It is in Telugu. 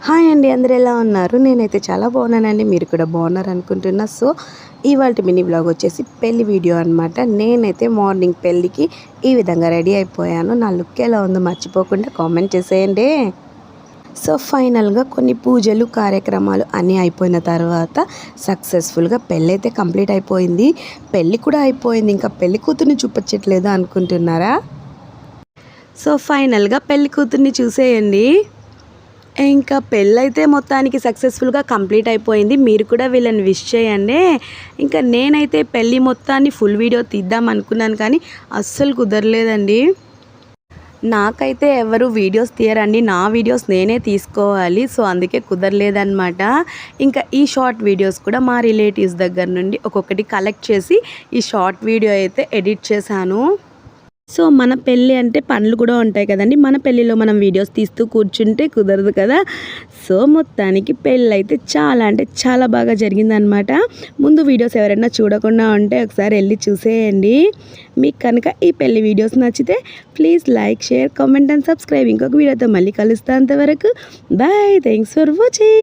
హాయ్ అండి, అందరూ ఎలా ఉన్నారు? నేనైతే చాలా బాగున్నానండి. మీరు కూడా బాగున్నారు అనుకుంటున్నా. సో ఇవాళ మినీ బ్లాగ్ వచ్చేసి పెళ్లి వీడియో అనమాట. నేనైతే మార్నింగ్ పెళ్ళికి ఈ విధంగా రెడీ అయిపోయాను. నా లుక్ ఎలా ఉందో మర్చిపోకుండా కామెంట్ చేసేయండి. సో ఫైనల్గా కొన్ని పూజలు కార్యక్రమాలు అన్నీ అయిపోయిన తర్వాత సక్సెస్ఫుల్గా పెళ్ళి అయితే కంప్లీట్ అయిపోయింది. పెళ్ళి కూడా అయిపోయింది. ఇంకా పెళ్లి కూతుర్ని చూపించట్లేదు అనుకుంటున్నారా? సో ఫైనల్గా పెళ్లి కూతుర్ని చూసేయండి. ఇంకా పెళ్ళైతే మొత్తానికి సక్సెస్ఫుల్గా కంప్లీట్ అయిపోయింది. మీరు కూడా వీళ్ళని విష్ చేయండి. ఇంకా నేనైతే పెళ్ళి మొత్తాన్ని ఫుల్ వీడియో తీద్దాం అనుకున్నాను, కానీ అస్సలు కుదరలేదండి. నాకైతే ఎవరు వీడియోస్ తీయరండి, నా వీడియోస్ నేనే తీసుకోవాలి. సో అందుకే కుదరలేదన్నమాట. ఇంకా ఈ షార్ట్ వీడియోస్ కూడా మా రిలేటివ్స్ దగ్గర నుండి ఒక్కొక్కటి కలెక్ట్ చేసి ఈ షార్ట్ వీడియో అయితే ఎడిట్ చేశాను. సో మన పెళ్ళి అంటే పనులు కూడా ఉంటాయి కదండి. మన పెళ్ళిలో మనం వీడియోస్ తీస్తూ కూర్చుంటే కుదరదు కదా. సో మొత్తానికి పెళ్ళి అయితే చాలా అంటే చాలా బాగా జరిగిందనమాట. ముందు వీడియోస్ ఎవరైనా చూడకుండా ఉంటే ఒకసారి వెళ్ళి చూసేయండి. మీకు కనుక ఈ పెళ్ళి వీడియోస్ నచ్చితే please like, share, comment and subscribe. ఇంకొక వీడియోతో మళ్ళీ కలుస్తా. అంతవరకు బాయ్. Thanks for watching.